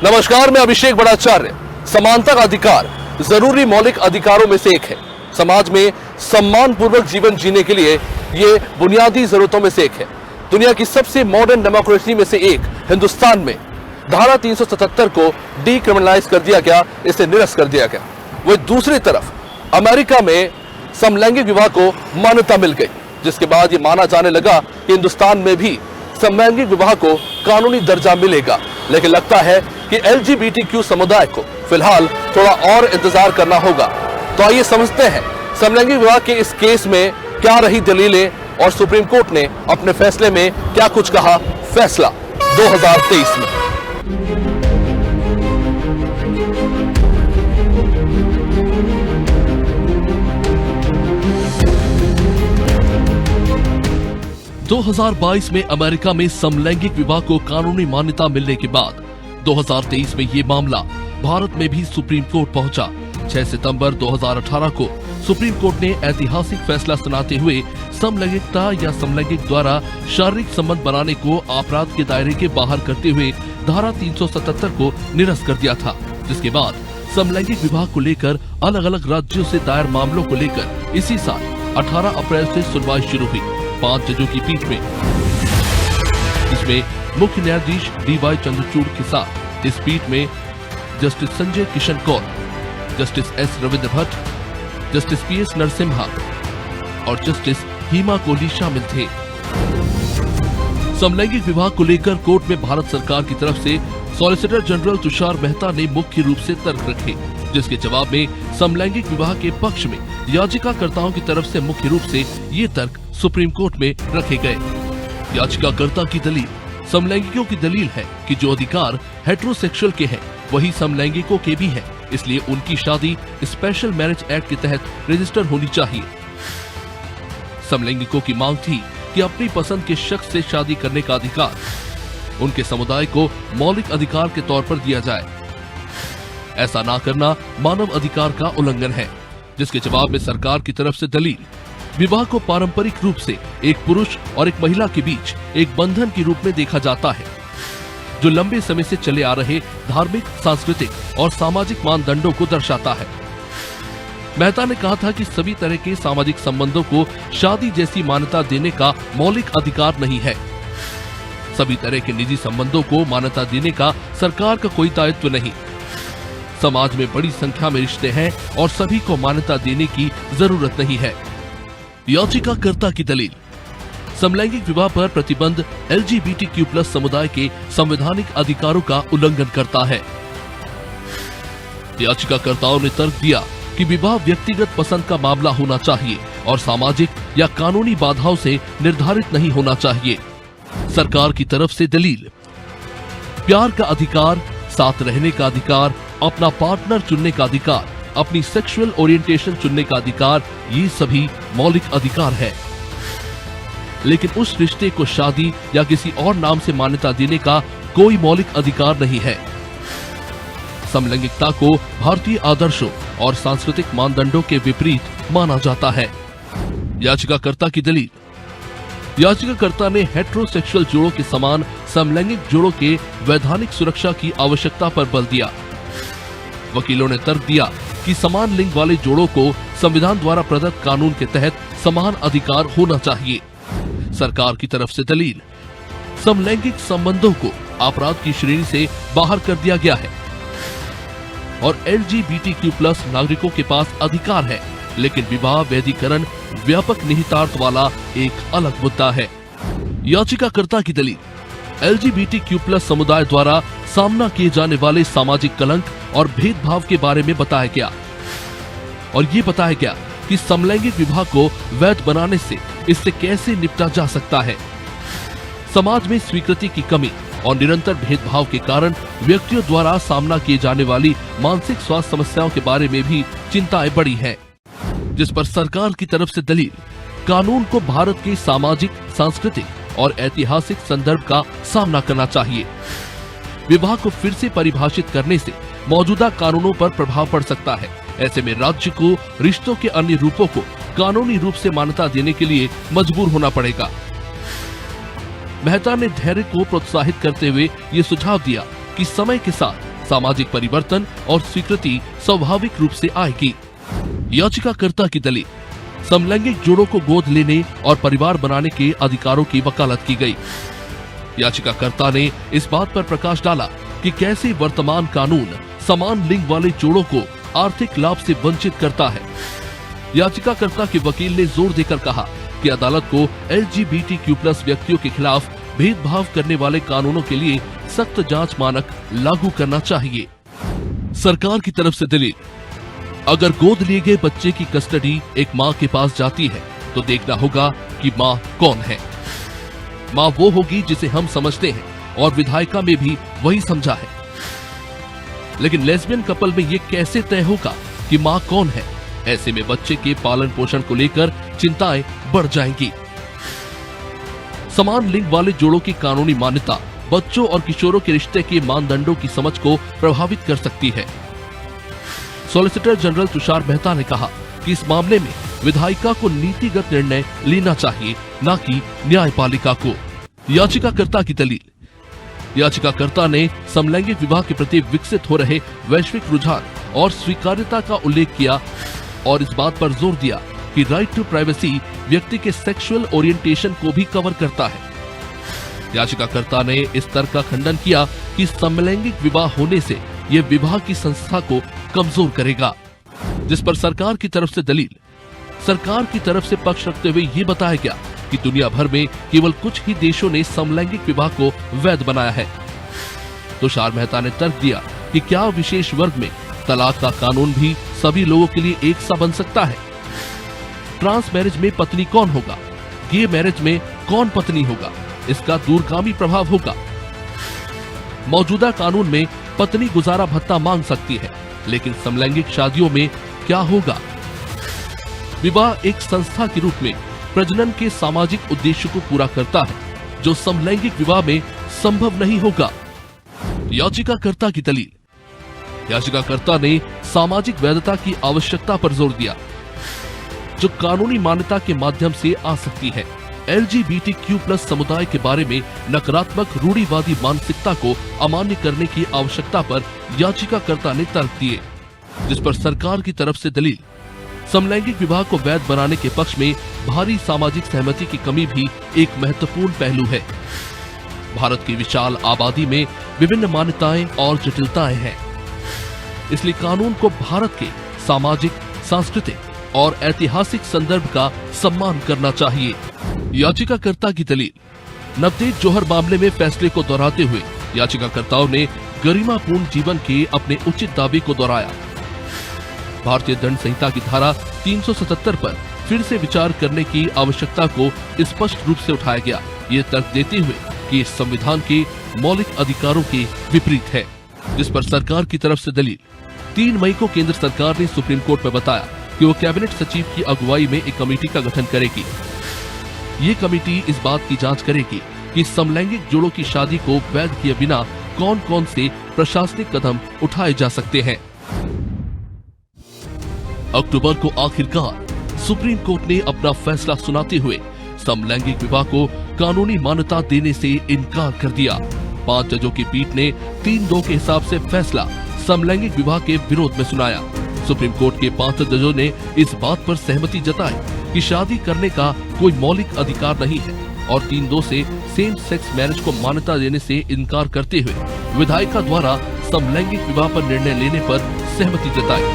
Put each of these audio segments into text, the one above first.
नमस्कार, मैं अभिषेक बड़ाचार्य। समानता का अधिकार जरूरी मौलिक अधिकारों में से एक है। समाज में सम्मान पूर्वक जीवन जीने के लिए ये बुनियादी जरूरतों में से एक है। दुनिया की सबसे मॉडर्न डेमोक्रेसी में से एक हिंदुस्तान में धारा 377 को डीक्रिमिनलाइज कर दिया गया, इसे निरस्त कर दिया गया। वही दूसरी तरफ अमेरिका में समलैंगिक विवाह को मान्यता मिल गई, जिसके बाद ये माना जाने लगा कि हिंदुस्तान में भी समलैंगिक विवाह को कानूनी दर्जा मिलेगा। लेकिन लगता है कि LGBTQ समुदाय को फिलहाल थोड़ा और इंतजार करना होगा। तो आइए समझते हैं समलैंगिक विवाह के इस केस में क्या रही दलीलें और सुप्रीम कोर्ट ने अपने फैसले में क्या कुछ कहा। फैसला 2023 में। – 2022 में अमेरिका में समलैंगिक विवाह को कानूनी मान्यता मिलने के बाद 2023 में ये मामला भारत में भी सुप्रीम कोर्ट पहुंचा। 6 सितंबर 2018 को सुप्रीम कोर्ट ने ऐतिहासिक फैसला सुनाते हुए समलैंगिकता या समलैंगिक द्वारा शारीरिक संबंध बनाने को अपराध के दायरे के बाहर करते हुए धारा 377 को निरस्त कर दिया था। जिसके बाद समलैंगिक विवाह को लेकर अलग अलग राज्यों से दायर मामलों को लेकर इसी साल 18 अप्रैल से सुनवाई शुरू हुई 5 जजों की पीठ में। इसमें मुख्य न्यायाधीश DY चंद्रचूड़ के साथ इस पीठ में justice Sanjay Kishan Kaul, justice S Ravindra Bhat, justice PS Narasimha और जस्टिस हिमा कोहली शामिल थे। समलैंगिक विवाह को लेकर कोर्ट में भारत सरकार की तरफ से सॉलिसिटर जनरल तुषार मेहता ने मुख्य रूप से तर्क रखे, जिसके जवाब में समलैंगिक विवाह के पक्ष में याचिकाकर्ताओं की तरफ से मुख्य रूप से ये तर्क सुप्रीम कोर्ट में रखे गए। याचिकाकर्ता की दलील समलैंगिकों की दलील है कि जो अधिकार हेटेरोसेक्सुअल के हैं वही समलैंगिकों के भी हैं, इसलिए उनकी शादी स्पेशल मैरिज एक्ट के तहत रजिस्टर होनी चाहिए। समलैंगिकों की मांग थी कि अपनी पसंद के शख्स से शादी करने का अधिकार उनके समुदाय को मौलिक अधिकार के तौर पर दिया जाए। ऐसा ना करना मानव अधिकार का उल्लंघन है, जिसके जवाब में सरकार की तरफ से दलील विवाह को पारंपरिक रूप से एक पुरुष और एक महिला के बीच एक बंधन के रूप में देखा जाता है, जो लंबे समय से चले आ रहे धार्मिक, सांस्कृतिक और सामाजिक मानदंडों को दर्शाता है। मेहता ने कहा था कि सभी तरह के सामाजिक संबंधों को शादी जैसी मान्यता देने का मौलिक अधिकार नहीं है। सभी तरह के निजी संबंधों को मान्यता देने का सरकार का कोई दायित्व नहीं। समाज में बड़ी संख्या में रिश्ते हैं और सभी को मान्यता देने की जरूरत नहीं है। याचिकाकर्ता की दलील समलैंगिक विवाह पर प्रतिबंध LGBTQ+ समुदाय के संवैधानिक अधिकारों का उल्लंघन करता है। याचिकाकर्ताओं ने तर्क दिया कि विवाह व्यक्तिगत पसंद का मामला होना चाहिए और सामाजिक या कानूनी बाधाओं से निर्धारित नहीं होना चाहिए। सरकार की तरफ से दलील प्यार का अधिकार, साथ रहने का अधिकार, अपना पार्टनर चुनने का अधिकार, अपनी सेक्सुअल ओरिएंटेशन चुनने का अधिकार, ये सभी मौलिक अधिकार है। लेकिन उस रिश्ते को शादी या किसी और नाम से मान्यता देने का कोई मौलिक अधिकार नहीं है। समलैंगिकता को भारतीय आदर्शों और सांस्कृतिक मानदंडों के विपरीत माना जाता है। याचिकाकर्ता की दलील याचिकाकर्ता ने हेटेरोसेक्सुअल जोड़ों के समान समलैंगिक जोड़ों के वैधानिक सुरक्षा की आवश्यकता पर बल दिया। वकीलों ने तर्क दिया कि समान लिंग वाले जोड़ों को संविधान द्वारा प्रदत्त कानून के तहत समान अधिकार होना चाहिए। सरकार की तरफ से दलील समलैंगिक संबंधों को अपराध की श्रेणी से बाहर कर दिया गया है और LGBTQ+ नागरिकों के पास अधिकार है, लेकिन विवाह वैधीकरण व्यापक निहितार्थ वाला एक अलग मुद्दा है। याचिकाकर्ता की दलील LGBTQ+ समुदाय द्वारा सामना किए जाने वाले सामाजिक कलंक और भेदभाव के बारे में बताया गया और ये बताया गया कि समलैंगिक विवाह को वैध बनाने से इससे कैसे निपटा जा सकता है। समाज में स्वीकृति की कमी और निरंतर भेदभाव के कारण व्यक्तियों द्वारा सामना किए जाने वाली मानसिक स्वास्थ्य समस्याओं के बारे में भी चिंताएं बढ़ी हैं, जिस पर सरकार की तरफ से दलील कानून को भारत के सामाजिक, सांस्कृतिक और ऐतिहासिक संदर्भ का सामना करना चाहिए। विवाह को फिर से परिभाषित करने से मौजूदा कानूनों पर प्रभाव पड़ सकता है। ऐसे में राज्य को रिश्तों के अन्य रूपों को कानूनी रूप से मान्यता देने के लिए मजबूर होना पड़ेगा। मेहता ने धैर्य को प्रोत्साहित करते हुए ये सुझाव दिया कि समय के साथ सामाजिक परिवर्तन और स्वीकृति स्वाभाविक रूप से आएगी। याचिकाकर्ता की दलील, समलैंगिक जोड़ों को गोद लेने और परिवार बनाने के अधिकारों की वकालत की गई। याचिकाकर्ता ने इस बात पर प्रकाश डाला कि कैसे वर्तमान कानून समान लिंग वाले जोड़ों को आर्थिक लाभ से वंचित करता है। याचिकाकर्ता के वकील ने जोर देकर कहा कि अदालत को LGBTQ+ व्यक्तियों के खिलाफ भेदभाव करने वाले कानूनों के लिए सख्त जांच मानक लागू करना चाहिए। सरकार की तरफ से दलील, अगर गोद लिए गए बच्चे की कस्टडी एक मां के पास जाती है तो देखना होगा कि मां कौन है। मां वो होगी जिसे हम समझते हैं और विधायिका में भी वही समझा है। लेकिन लेस्बियन कपल में ये कैसे तय होगा कि मां कौन है? ऐसे में बच्चे के पालन पोषण को लेकर चिंताएं बढ़ जाएंगी। समान लिंग वाले जोड़ों की कानूनी मान्यता बच्चों और किशोरों के रिश्ते के मानदंडों की समझ को प्रभावित कर सकती है। सॉलिसिटर जनरल तुषार मेहता ने कहा कि इस मामले में विधायिका को नीतिगत निर्णय लेना चाहिए, न कि न्यायपालिका को। याचिकाकर्ता की दलील, याचिकाकर्ता ने समलैंगिक विवाह के प्रति विकसित हो रहे वैश्विक रुझान और स्वीकार्यता का उल्लेख किया और इस बात पर जोर दिया कि राइट टू प्राइवेसी व्यक्ति के सेक्सुअल ओरिएंटेशन को भी कवर करता है। याचिकाकर्ता ने इस तर्क का खंडन किया कि समलैंगिक विवाह होने से यह विवाह की संस्था को कमजोर करेगा, जिस पर सरकार की तरफ से दलील, सरकार की तरफ से पक्ष रखते हुए ये बताया गया कि दुनिया भर में केवल कुछ ही देशों ने समलैंगिक विवाह को वैध बनाया है। तुषार मेहता ने तर्क दिया कि क्या विशेष वर्ग में तलाक का कानून भी सभी लोगों के लिए एक सा बन सकता है? ट्रांस मैरिज में पत्नी कौन होगा? गे मैरिज में कौन पत्नी होगा? इसका दूरगामी प्रभाव होगा। मौजूदा कानून में पत्नी गुजारा भत्ता मांग सकती है, लेकिन समलैंगिक शादियों में क्या होगा? विवाह एक संस्था के रूप में प्रजनन के सामाजिक उद्देश्य को पूरा करता है, जो समलैंगिक विवाह में संभव नहीं होगा। याचिकाकर्ता की दलील, याचिकाकर्ता ने सामाजिक वैधता की आवश्यकता पर जोर दिया, जो कानूनी मान्यता के माध्यम से आ सकती है। LGBTQ+ समुदाय के बारे में नकारात्मक रूढ़िवादी मानसिकता को अमान्य करने की आवश्यकता पर याचिकाकर्ता ने तर्क दिए, जिस पर सरकार की तरफ से दलील, समलैंगिक विवाह को वैध बनाने के पक्ष में भारी सामाजिक सहमति की कमी भी एक महत्वपूर्ण पहलू है। भारत की विशाल आबादी में विभिन्न मान्यताएं और जटिलताएं हैं, इसलिए कानून को भारत के सामाजिक, सांस्कृतिक और ऐतिहासिक संदर्भ का सम्मान करना चाहिए। याचिकाकर्ता की दलील, नवतेज जौहर मामले में फैसले को दोहराते हुए याचिकाकर्ताओं ने गरिमापूर्ण जीवन के अपने उचित दावे को दोहराया। भारतीय दंड संहिता की धारा 377 पर फिर से विचार करने की आवश्यकता को स्पष्ट रूप से उठाया गया, ये तर्क देते हुए कि इस संविधान के मौलिक अधिकारों के विपरीत है, जिस पर सरकार की तरफ से दलील, 3 मई को केंद्र सरकार ने सुप्रीम कोर्ट में बताया कि वो कैबिनेट सचिव की अगुवाई में एक कमेटी का गठन करेगी। ये कमेटी इस बात की जांच करेगी कि समलैंगिक जोड़ों की शादी को वैध किए बिना कौन कौन से प्रशासनिक कदम उठाए जा सकते हैं। अक्टूबर को आखिरकार सुप्रीम कोर्ट ने अपना फैसला सुनाते हुए समलैंगिक विवाह को कानूनी मान्यता देने से इनकार कर दिया। 5 जजों की पीठ ने 3-2 के हिसाब से फैसला समलैंगिक विवाह के विरोध में सुनाया। सुप्रीम कोर्ट के 5 जजों ने इस बात पर सहमति जताई कि शादी करने का कोई मौलिक अधिकार नहीं है और 3-2 से सेम सेक्स मैरिज को मान्यता देने से इनकार करते हुए विधायिका द्वारा समलैंगिक विवाह पर निर्णय लेने पर सहमति जताई,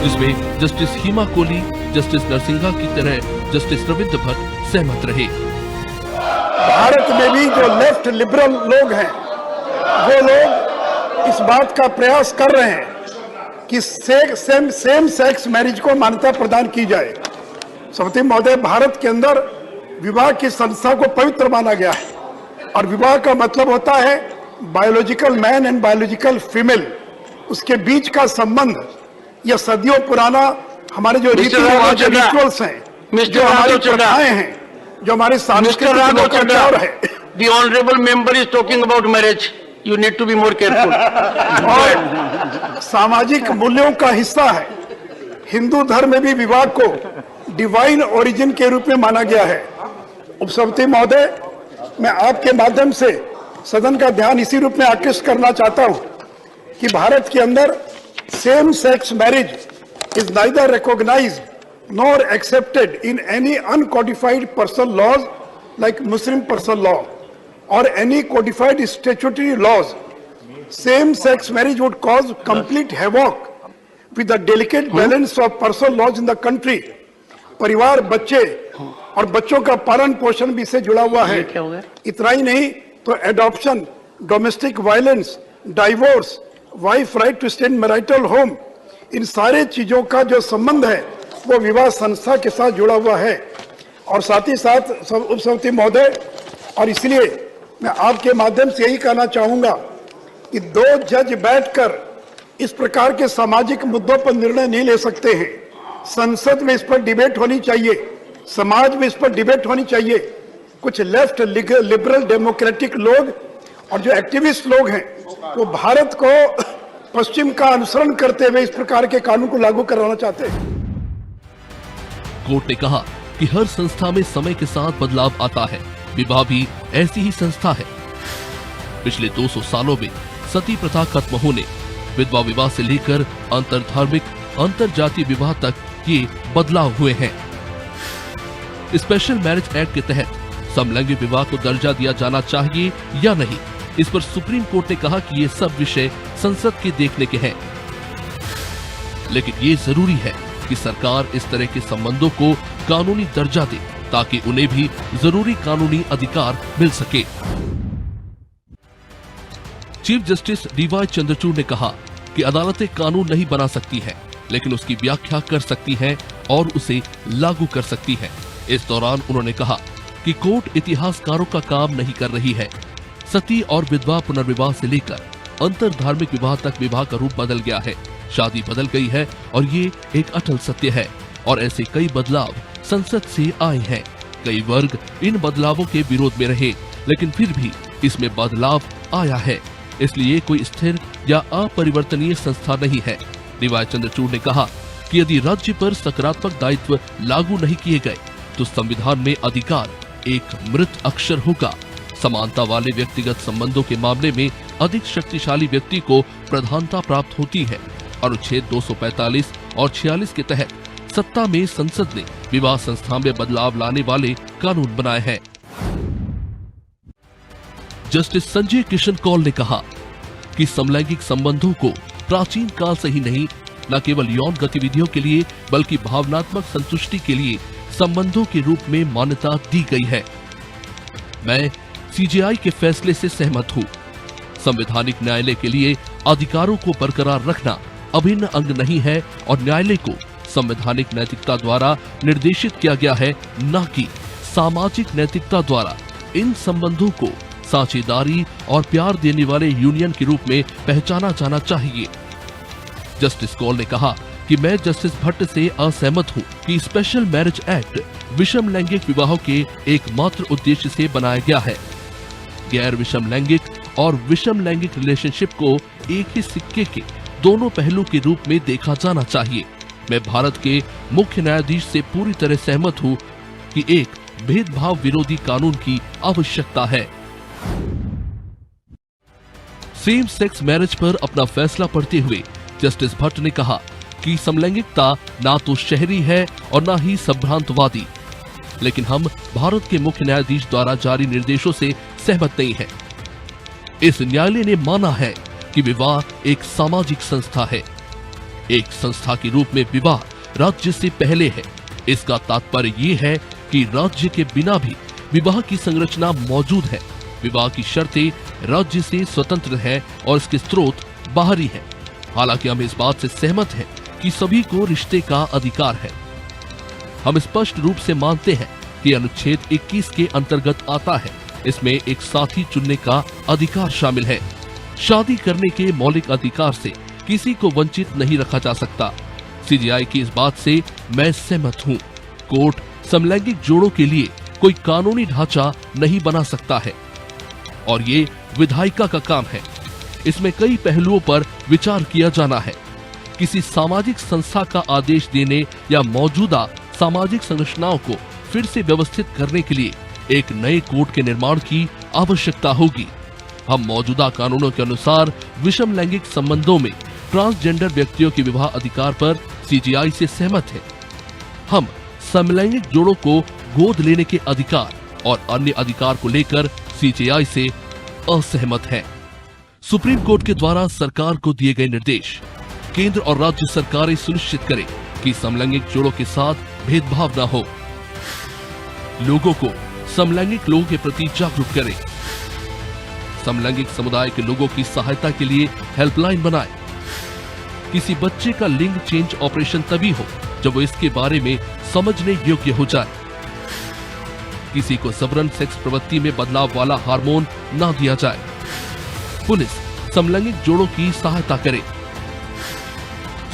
जिसमें जस्टिस हिमा कोहली, जस्टिस नरसिंहा की तरह जस्टिस रविंद्र भट्ट सहमत रहे। भारत में भी जो लेफ्ट लिबरल लोग हैं, वो लोग इस बात का प्रयास कर रहे हैं कि सेम सेक्स मैरिज को मान्यता प्रदान की जाए। सभापति महोदय, भारत के अंदर विवाह की संस्था को पवित्र माना गया है और विवाह का मतलब होता है biological man and biological female, उसके बीच का संबंध। यह सदियों पुराना हमारे जो रीति रिवाज रिचुअल्स हैं, जो हमारी प्रथाएं हैं, जो हमारे सांस्कृतिक लोकाचार है। The honorable member is talking about marriage. You need to be more careful. और सामाजिक मूल्यों का हिस्सा है। हिंदू धर्म में भी विवाह को डिवाइन ओरिजिन के रूप में माना गया है। उपसभापति महोदय, मैं आपके माध्यम से सदन का ध्यान इसी रूप में आकृष्ट करना चाहता हूं कि भारत के अंदर same sex marriage is neither recognised nor accepted in any uncodified personal laws like Muslim personal law और any codified statutory laws. Same sex marriage would cause complete havoc with the delicate balance of personal laws in the country. परिवार, बच्चे और बच्चों का पालन पोषण भी इससे जुड़ा हुआ है. इतना ही नहीं तो adoption, domestic violence, divorce, wife right to stay in marital home, इन सारे चीजों का जो संबंध है वो विवाह संस्था के साथ जुड़ा हुआ है. और साथ ही साथ उपसभापति महोदय, और इसलिए मैं आपके माध्यम से यही कहना चाहूंगा कि 2 जज बैठकर इस प्रकार के सामाजिक मुद्दों पर निर्णय नहीं ले सकते हैं. संसद में इस पर डिबेट होनी चाहिए, समाज में इस पर डिबेट होनी चाहिए. कुछ लेफ्ट लिबरल डेमोक्रेटिक लोग और जो एक्टिविस्ट लोग हैं वो भारत को पश्चिम का अनुसरण करते हुए इस प्रकार के कानून को लागू कराना चाहते हैं. कोर्ट ने कहा कि हर संस्था में समय के साथ बदलाव आता है. विवाह भी ऐसी ही संस्था है. पिछले 200 सालों में सती प्रथा खत्म होने, विधवा विवाह से लेकर अंतरधार्मिक, अंतरजातीय विवाह तक ये बदलाव हुए हैं. स्पेशल मैरिज एक्ट के तहत समलैंगिक विवाह को दर्जा दिया जाना चाहिए या नहीं, इस पर सुप्रीम कोर्ट ने कहा कि ये सब विषय संसद के देखने के हैं. लेकिन ये जरूरी है कि सरकार इस तरह के संबंधों को कानूनी दर्जा दे ताकि उन्हें भी जरूरी कानूनी अधिकार मिल सके. चीफ जस्टिस डीवाई चंद्रचूड़ ने कहा कि अदालतें कानून नहीं बना सकती हैं, लेकिन उसकी व्याख्या कर सकती हैं और उसे लागू कर सकती हैं. इस दौरान उन्होंने कहा कि कोर्ट इतिहासकारों का काम नहीं कर रही है. सती और विधवा पुनर्विवाह से लेकर अंतरधार्मिक विवाह तक विवाह का रूप बदल गया है. शादी बदल गई है और ये एक अटल सत्य है. और ऐसे कई बदलाव संसद से आए हैं. कई वर्ग इन बदलावों के विरोध में रहे, लेकिन फिर भी इसमें बदलाव आया है. इसलिए कोई स्थिर या अपरिवर्तनीय संस्था नहीं है. डीवाई चंद्रचूड़ ने कहा कि यदि राज्य पर सकारात्मक दायित्व लागू नहीं किए गए तो संविधान में अधिकार एक मृत अक्षर होगा. समानता वाले व्यक्तिगत संबंधों के मामले में अधिक शक्तिशाली व्यक्ति को प्रधानता प्राप्त होती है. अनुच्छेद 245 और 46 के तहत सत्ता में संसद ने विवाह संस्था में बदलाव लाने वाले कानून बनाए हैं. जस्टिस संजय किशन कौल ने कहा कि समलैंगिक संबंधों को प्राचीन काल से ही नहीं, न केवल यौन गतिविधियों के लिए बल्कि भावनात्मक संतुष्टि के लिए संबंधों के रूप में मान्यता दी गई है. मैं सीजेआई के फैसले से सहमत हूँ. संवैधानिक न्यायालय के लिए अधिकारों को बरकरार रखना अभिन्न अंग नहीं है और न्यायालय को संवैधानिक नैतिकता द्वारा निर्देशित किया गया है, न कि सामाजिक नैतिकता द्वारा. इन संबंधों को साझेदारी और प्यार देने वाले यूनियन के रूप में पहचाना जाना चाहिए. जस्टिस कौल ने कहा कि मैं जस्टिस भट्ट से असहमत हूं कि स्पेशल मैरिज एक्ट विषम लैंगिक विवाहों के एकमात्र उद्देश्य से बनाया गया है. गैर विषम लैंगिक और विषम लैंगिक रिलेशनशिप को एक ही सिक्के के दोनों पहलू के रूप में देखा जाना चाहिए. मैं भारत के मुख्य न्यायाधीश से पूरी तरह सहमत हूं कि एक भेदभाव विरोधी कानून की आवश्यकता है. सेम सेक्स मैरिज पर अपना फैसला पढ़ते हुए जस्टिस भट्ट ने कहा कि समलैंगिकता ना तो शहरी है और ना ही संभ्रांतवादी. लेकिन हम भारत के मुख्य न्यायाधीश द्वारा जारी निर्देशों से सहमत नहीं हैं. इस न्यायालय ने माना है कि विवाह एक सामाजिक संस्था है. एक संस्था के रूप में विवाह राज्य से पहले है. इसका तात्पर्य ये है कि राज्य के बिना भी विवाह की संरचना मौजूद है. विवाह की शर्तें राज्य से स्वतंत्र है और इसके स्रोत बाहरी है. हालांकि हम इस बात से सहमत हैं कि सभी को रिश्ते का अधिकार है. हम स्पष्ट रूप से मानते हैं कि अनुच्छेद 21 के अंतर्गत आता है. इसमें एक साथी चुनने का अधिकार शामिल है. शादी करने के मौलिक अधिकार से किसी को वंचित नहीं रखा जा सकता. सीजेआई की इस बात से मैं सहमत हूँ. कोर्ट समलैंगिक जोड़ों के लिए कोई कानूनी ढांचा नहीं बना सकता है और ये विधायिका का काम है. इसमें कई पहलुओं पर विचार किया जाना है. किसी सामाजिक संस्था का आदेश देने या मौजूदा सामाजिक संरचनाओं को फिर से व्यवस्थित करने के लिए एक नए कोड के निर्माण की आवश्यकता होगी. हम मौजूदा कानूनों के अनुसार विषम लैंगिक संबंधों में ट्रांसजेंडर व्यक्तियों के विवाह अधिकार पर सीजेआई से सहमत हैं। हम समलैंगिक जोड़ों को गोद लेने के अधिकार और अन्य अधिकार को लेकर सीजेआई से असहमत हैं। सुप्रीम कोर्ट के द्वारा सरकार को दिए गए निर्देश, केंद्र और राज्य सरकारें सुनिश्चित करें कि समलैंगिक जोड़ों के साथ भेदभाव न हो, लोगों को समलैंगिक लोगों के प्रति जागरूक करें, समलैंगिक समुदाय के लोगों की सहायता के लिए हेल्पलाइन बनाएं। किसी बच्चे का लिंग चेंज ऑपरेशन तभी हो जब वो इसके बारे में समझने योग्य हो जाए। किसी को जबरन सेक्स प्रवृत्ति में बदलाव वाला हार्मोन ना दिया जाए। पुलिस समलैंगिक जोड़ों की सहायता करे।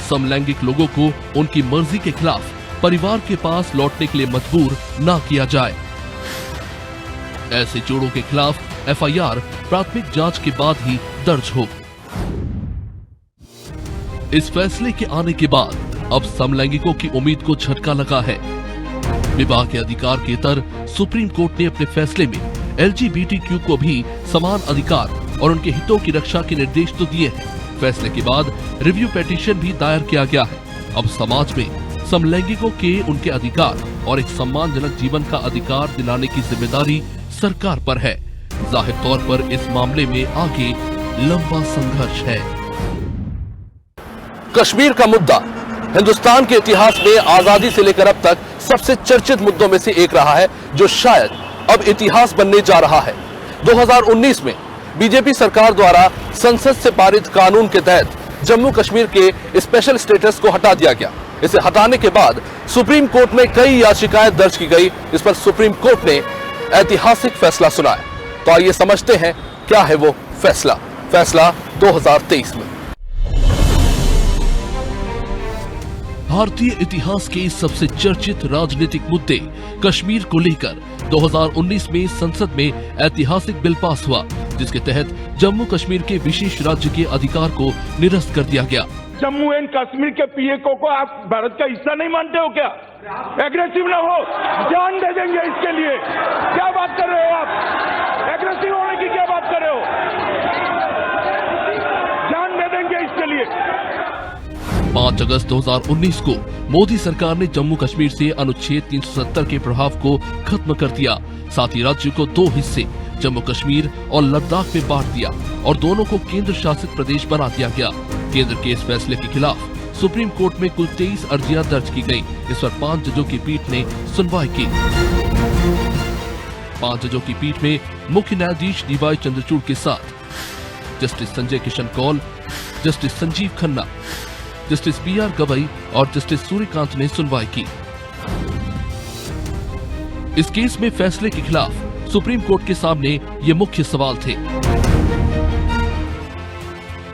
समलैंगिक लोगों को उनकी मर्जी के खिलाफ परिवार के पास लौटने के लिए मजबूर ना किया जाए। ऐसे जोड़ों के खिलाफ एफआईआर प्राथमिक जांच के बाद ही दर्ज हो। इस फैसले के आने के बाद अब समलैंगिकों की उम्मीद को झटका लगा है। विवाह के अधिकार के तर सुप्रीम कोर्ट ने अपने फैसले में एलजीबीटीक्यू को भी समान अधिकार और उनके हितों की रक्षा के निर्देश तो दिए हैं। फैसले के बाद रिव्यू पिटीशन भी दायर किया गया है। अब समाज में समलैंगिकों के उनके अधिकार और एक सम्मानजनक जीवन का अधिकार दिलाने की जिम्मेदारी सरकार पर है। जाहिर तौर पर इस मामले में आगे लंबा संघर्ष है। कश्मीर का मुद्दा हिंदुस्तान के इतिहास में आजादी से लेकर अब तक सबसे चर्चित मुद्दों में से एक रहा है, जो शायद अब इतिहास बनने जा रहा है। 2019 में बीजेपी सरकार द्वारा संसद से पारित कानून के तहत जम्मू कश्मीर के स्पेशल स्टेटस को हटा दिया गया। इसे हटाने के बाद सुप्रीम कोर्ट में कई याचिकाएं दर्ज की गई। इस पर सुप्रीम कोर्ट ने ऐतिहासिक फैसला सुनाया। तो आइए समझते हैं क्या है वो फैसला 2023 में। भारतीय इतिहास के सबसे चर्चित राजनीतिक मुद्दे कश्मीर को लेकर 2019 में संसद में ऐतिहासिक बिल पास हुआ, जिसके तहत जम्मू कश्मीर के विशेष राज्य के अधिकार को निरस्त कर दिया गया। जम्मू एंड कश्मीर के पीएको को आप भारत का हिस्सा नहीं मानते हो क्या? एग्रेसिव ना हो, जान दे देंगे इसके लिए। क्या बात कर रहे हो आप? एग्रेसिव होने की क्या बात कर रहे हो? जान दे देंगे इसके लिए। 5 अगस्त 2019 को मोदी सरकार ने जम्मू कश्मीर से अनुच्छेद 370 के प्रभाव को खत्म कर दिया। साथ ही राज्य को 2 हिस्से जम्मू कश्मीर और लद्दाख में बांट दिया और दोनों को केंद्र शासित प्रदेश बना दिया गया। केंद्र के इस फैसले के खिलाफ सुप्रीम कोर्ट में कुल 23 अर्जियां दर्ज की गयी। इस पर 5 जजों की पीठ ने सुनवाई की। 5 जजों की पीठ में मुख्य न्यायाधीश डीवाई चंद्रचूड़ के साथ justice Sanjay Kishan Kaul, justice Sanjeev Khanna, justice BR Gavai और जस्टिस सूर्यकांत ने सुनवाई की। इस केस में फैसले के खिलाफ सुप्रीम कोर्ट के सामने ये मुख्य सवाल थे।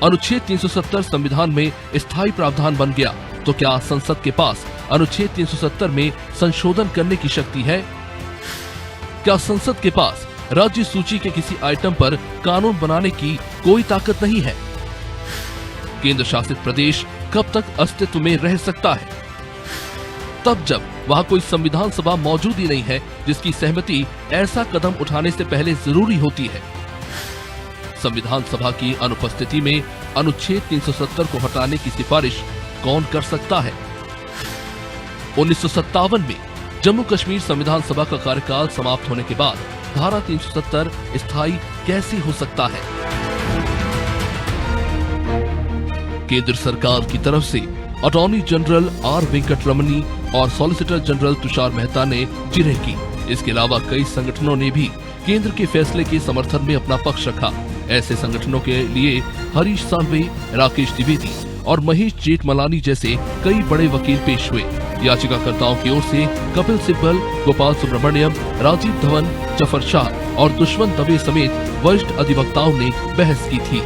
अनुच्छेद 370 संविधान में स्थायी प्रावधान बन गया, तो क्या संसद के पास अनुच्छेद 370 में संशोधन करने की शक्ति है? क्या संसद के पास राज्य सूची के किसी आइटम पर कानून बनाने की कोई ताकत नहीं है? केंद्र शासित प्रदेश कब तक अस्तित्व में रह सकता है? तब जब वहां कोई संविधान सभा मौजूद ही नहीं है जिसकी सहमति ऐसा कदम उठाने से पहले जरूरी होती है। संविधान सभा की अनुपस्थिति में अनुच्छेद 370 को हटाने की सिफारिश कौन कर सकता है? 1957 में जम्मू कश्मीर संविधान सभा का कार्यकाल समाप्त होने के बाद धारा 370 स्थायी कैसे हो सकता है? केंद्र सरकार की तरफ से अटॉर्नी जनरल R वेंकटरमणी और सॉलिसिटर जनरल तुषार मेहता ने जिरह की। इसके अलावा कई संगठनों ने भी केंद्र के फैसले के समर्थन में अपना पक्ष रखा। ऐसे संगठनों के लिए हरीश साल्वे, राकेश द्विवेदी और महेश जेठमलानी जैसे कई बड़े वकील पेश हुए। याचिकाकर्ताओं की ओर से कपिल सिब्बल, गोपाल सुब्रमण्यम, राजीव धवन, जफर शाह और दुष्वंत दवे समेत वरिष्ठ अधिवक्ताओं ने बहस की थी।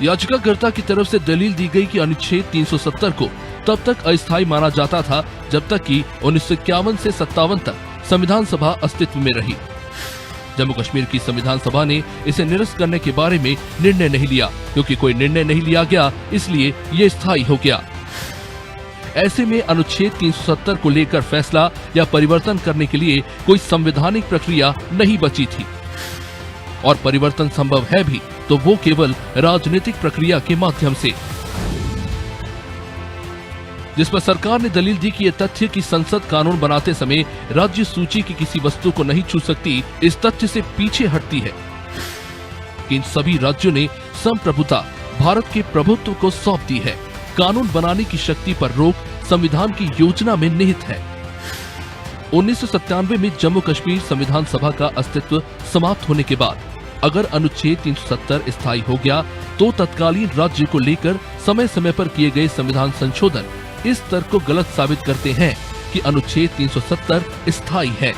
याचिकाकर्ता की तरफ से दलील दी गई कि अनुच्छेद 370 को तब तक अस्थायी माना जाता था जब तक कि 1951 से 57 तक संविधान सभा अस्तित्व में रही। जम्मू कश्मीर की संविधान सभा ने इसे निरस्त करने के बारे में निर्णय नहीं लिया। क्योंकि कोई निर्णय नहीं लिया गया, इसलिए ये स्थायी हो गया। ऐसे में अनुच्छेद 370 को लेकर फैसला या परिवर्तन करने के लिए कोई संवैधानिक प्रक्रिया नहीं बची थी। और परिवर्तन संभव है भी तो वो केवल राजनीतिक प्रक्रिया के माध्यम से। जिस पर सरकार ने दलील दी कि यह तथ्य कि संसद कानून बनाते समय राज्य सूची की किसी वस्तु को नहीं छू सकती, इस तथ्य से पीछे हटती है कि इन सभी राज्यों ने संप्रभुता भारत के प्रभुत्व को सौंप दी है। कानून बनाने की शक्ति पर रोक संविधान की योजना में निहित है। 1997 में जम्मू कश्मीर संविधान सभा का अस्तित्व समाप्त होने के बाद अगर अनुच्छेद 370 स्थायी हो गया तो तत्कालीन राज्य को लेकर समय समय पर किए गए संविधान संशोधन इस तर्क को गलत साबित करते हैं कि अनुच्छेद 370 स्थायी है।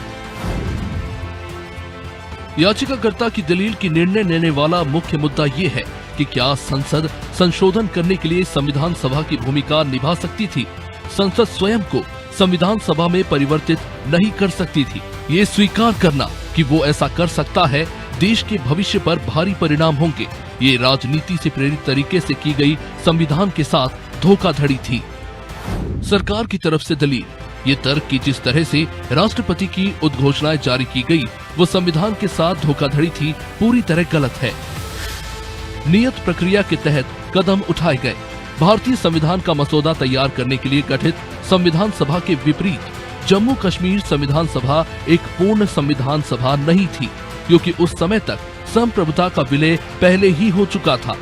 याचिकाकर्ता की दलील की निर्णय लेने वाला मुख्य मुद्दा ये है कि क्या संसद संशोधन करने के लिए संविधान सभा की भूमिका निभा सकती थी। संसद स्वयं को संविधान सभा में परिवर्तित नहीं कर सकती थी। ये स्वीकार करना कि वो ऐसा कर सकता है देश के भविष्य पर भारी परिणाम होंगे। ये राजनीति से प्रेरित तरीके से की गई संविधान के साथ धोखाधड़ी थी। सरकार की तरफ से दलील ये तर्क कि जिस तरह से राष्ट्रपति की उद्घोषणाएं जारी की गई वो संविधान के साथ धोखाधड़ी थी, पूरी तरह गलत है। नियत प्रक्रिया के तहत कदम उठाए गए। भारतीय संविधान का मसौदा तैयार करने के लिए गठित संविधान सभा के विपरीत जम्मू कश्मीर संविधान सभा एक पूर्ण संविधान सभा नहीं थी, क्योंकि उस समय तक संप्रभुता का विलय पहले ही हो चुका था।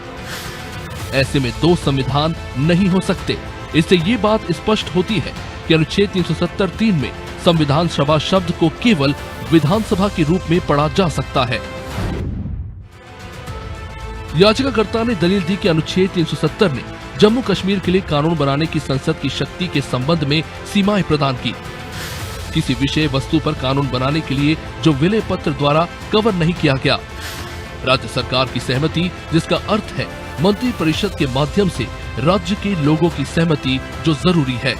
ऐसे में दो संविधान नहीं हो सकते। इससे ये बात स्पष्ट होती है कि अनुच्छेद 370(3) में संविधान सभा शब्द को केवल विधानसभा के रूप में पढ़ा जा सकता है। याचिकाकर्ता ने दलील दी कि अनुच्छेद 370 ने जम्मू कश्मीर के लिए कानून बनाने की संसद की शक्ति के संबंध में सीमाएं प्रदान की। किसी विषय वस्तु पर कानून बनाने के लिए जो विलय पत्र द्वारा कवर नहीं किया गया, राज्य सरकार की सहमति, जिसका अर्थ है मंत्री परिषद के माध्यम से राज्य के लोगों की सहमति, जो जरूरी है।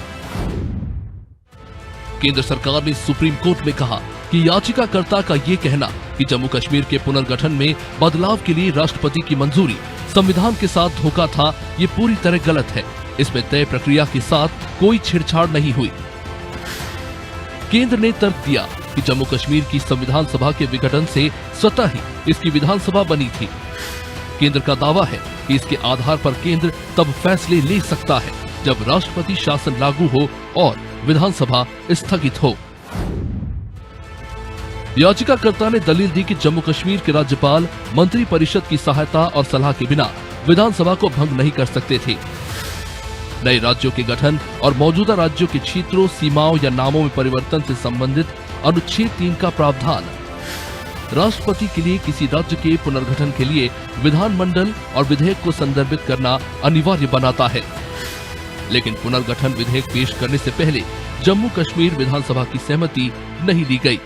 केंद्र सरकार ने सुप्रीम कोर्ट में कहा कि याचिकाकर्ता का ये कहना कि जम्मू कश्मीर के पुनर्गठन में बदलाव के लिए राष्ट्रपति की मंजूरी संविधान के साथ धोखा था, ये पूरी तरह गलत है। इसमें तय प्रक्रिया के साथ कोई छेड़छाड़ नहीं हुई। केंद्र ने तर्क दिया कि जम्मू कश्मीर की संविधान सभा के विघटन से स्वतः ही इसकी विधानसभा बनी थी। केंद्र का दावा है कि इसके आधार पर केंद्र तब फैसले ले सकता है जब राष्ट्रपति शासन लागू हो और विधानसभा स्थगित हो। याचिकाकर्ता ने दलील दी कि जम्मू कश्मीर के राज्यपाल मंत्री परिषद की सहायता और सलाह के बिना विधानसभा को भंग नहीं कर सकते थे। नए राज्यों के गठन और मौजूदा राज्यों के क्षेत्रों, सीमाओं या नामों में परिवर्तन से संबंधित अनुच्छेद 3 का प्रावधान राष्ट्रपति के लिए किसी राज्य के पुनर्गठन के लिए विधानमंडल और विधेयक को संदर्भित करना अनिवार्य बनाता है। लेकिन पुनर्गठन विधेयक पेश करने से पहले जम्मू कश्मीर विधानसभा की सहमति नहीं ली गई।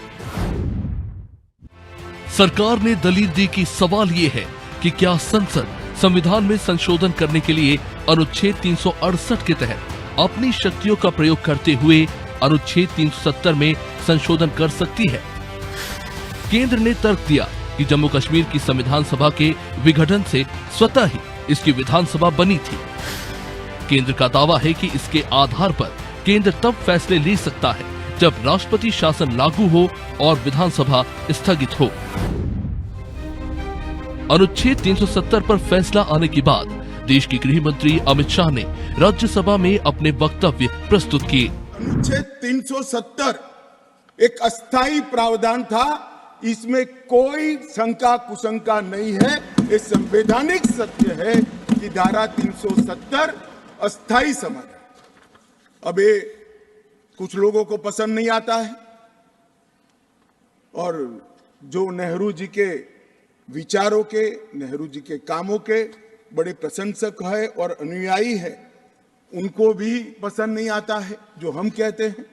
सरकार ने दलील दी कि सवाल ये है कि क्या संसद संविधान में संशोधन करने के लिए अनुच्छेद 368 के तहत अपनी शक्तियों का प्रयोग करते हुए अनुच्छेद 370 में संशोधन कर सकती है। केंद्र ने तर्क दिया कि जम्मू कश्मीर की संविधान सभा के विघटन से स्वतः ही इसकी विधानसभा बनी थी। केंद्र का दावा है कि इसके आधार पर केंद्र तब फैसले ले सकता है जब राष्ट्रपति शासन लागू हो और विधानसभा स्थगित हो। अनुच्छेद 370 पर फैसला आने के बाद देश के गृह मंत्री अमित शाह ने राज्यसभा में अपने वक्तव्य प्रस्तुत किए। अनुच्छेद 370 एक अस्थायी प्रावधान था, इसमें कोई शंका कुशंका नहीं है। ये संवैधानिक सत्य है कि धारा 370 अस्थायी समझ है। अब ये कुछ लोगों को पसंद नहीं आता है और जो नेहरू जी के विचारों के, नेहरू जी के कामों के बड़े प्रशंसक है और अनुयायी है, उनको भी पसंद नहीं आता है जो हम कहते हैं।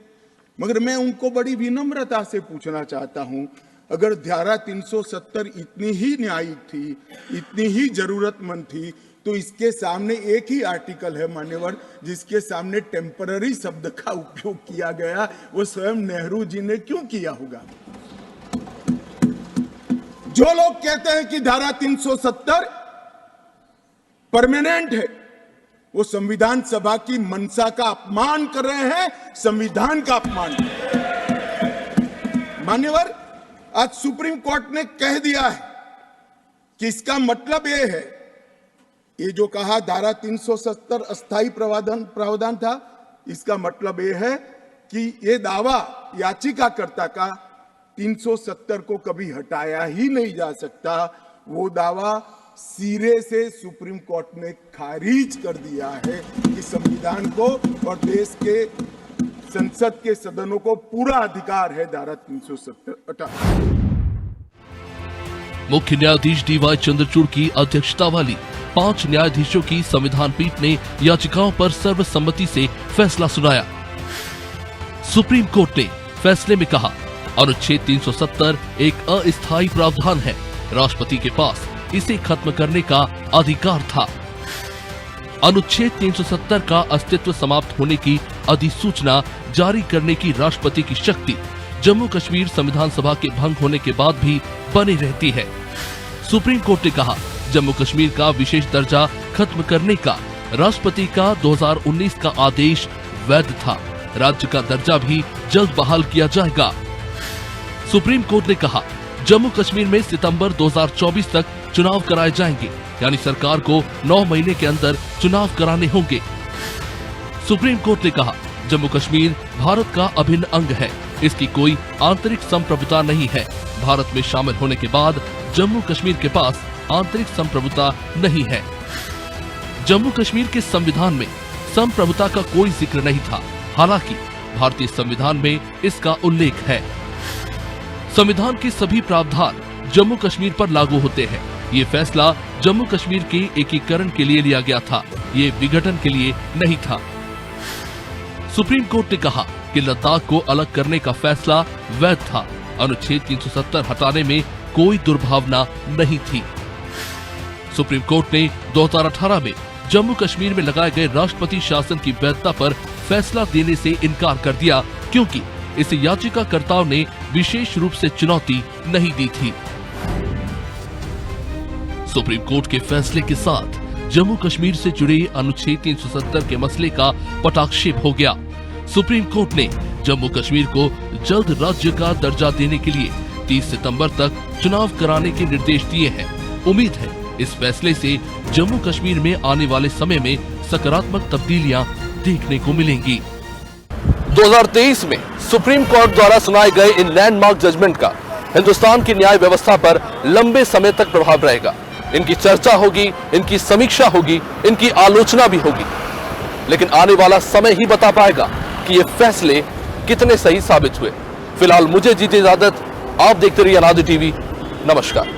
मगर मैं उनको बड़ी विनम्रता से पूछना चाहता हूं, अगर धारा 370 इतनी ही न्यायिक थी, इतनी ही जरूरतमंद थी, तो इसके सामने एक ही आर्टिकल है मान्यवर जिसके सामने टेम्पररी शब्द का उपयोग किया गया, वो स्वयं नेहरू जी ने क्यों किया होगा? जो लोग कहते हैं कि धारा 370 परमानेंट है, वो संविधान सभा की मंशा का अपमान कर रहे हैं, संविधान का अपमान कर रहे हैं। मान्यवर, आज सुप्रीम कोर्ट ने कह दिया है कि इसका मतलब ये है, ये जो कहा धारा 370 अस्थायी प्रावधान था, इसका मतलब ये है कि ये दावा याचिकाकर्ता का 370 को कभी हटाया ही नहीं जा सकता। वो दावा सिरे से सुप्रीम कोर्ट ने खारिज कर दिया है कि संविधान को और देश के संसद के सदनों को पूरा अधिकार है धारा 370 हटाने। मुख्य न्यायाधीश डीवाई चंद्रचूड़ की अध्यक्षता वाली 5 न्यायाधीशों की संविधान पीठ ने याचिकाओं पर सर्वसम्मति से फैसला सुनाया। सुप्रीम कोर्ट ने फैसले में कहा, अनुच्छेद 370 एक अस्थायी प्रावधान है, राष्ट्रपति के पास इसे खत्म करने का अधिकार था। अनुच्छेद 370 का अस्तित्व समाप्त होने की अधिसूचना जारी करने की राष्ट्रपति की शक्ति जम्मू कश्मीर संविधान सभा के भंग होने के बाद भी बनी रहती है। सुप्रीम कोर्ट ने कहा, जम्मू कश्मीर का विशेष दर्जा खत्म करने का राष्ट्रपति का 2019 का आदेश वैध था, राज्य का दर्जा भी जल्द बहाल किया जाएगा। सुप्रीम कोर्ट ने कहा, जम्मू कश्मीर में सितंबर 2024 तक चुनाव कराए जाएंगे, यानी सरकार को 9 महीने के अंदर चुनाव कराने होंगे। सुप्रीम कोर्ट ने कहा, जम्मू कश्मीर भारत का अभिन्न अंग है, इसकी कोई आंतरिक संप्रभुता नहीं है। भारत में शामिल होने के बाद जम्मू कश्मीर के पास आंतरिक संप्रभुता नहीं है। जम्मू कश्मीर के संविधान में संप्रभुता का कोई जिक्र नहीं था, हालांकि भारतीय संविधान में इसका उल्लेख है। संविधान के सभी प्रावधान जम्मू कश्मीर पर लागू होते हैं। ये फैसला जम्मू कश्मीर के एकीकरण के लिए लिया गया था, ये विघटन के लिए नहीं था। सुप्रीम कोर्ट ने कहा कि लद्दाख को अलग करने का फैसला वैध था, अनुच्छेद 370 हटाने में कोई दुर्भावना नहीं थी। सुप्रीम कोर्ट ने 2018 में जम्मू कश्मीर में लगाए गए राष्ट्रपति शासन की वैधता पर फैसला देने से इनकार कर दिया, क्योंकि इसे याचिकाकर्ताओं ने विशेष रूप से चुनौती नहीं दी थी। सुप्रीम कोर्ट के फैसले के साथ जम्मू कश्मीर से जुड़े अनुच्छेद 370 के मसले का पटाक्षेप हो गया। सुप्रीम कोर्ट ने जम्मू कश्मीर को जल्द राज्य का दर्जा देने के लिए 30 सितंबर तक चुनाव कराने के निर्देश दिए हैं। उम्मीद है इस फैसले से जम्मू कश्मीर में आने वाले समय में सकारात्मक तब्दीलियां देखने को मिलेंगी। 2023 में सुप्रीम कोर्ट द्वारा सुनाए गए इन लैंडमार्क जजमेंट का हिंदुस्तान की न्याय व्यवस्था पर लंबे समय तक प्रभाव रहेगा। इनकी चर्चा होगी, इनकी समीक्षा होगी, इनकी आलोचना भी होगी, लेकिन आने वाला समय ही बता पाएगा कि ये फैसले कितने सही साबित हुए। फिलहाल मुझे दीजिए इजाजत, आप देखते रहिए अनादि टीवी। नमस्कार।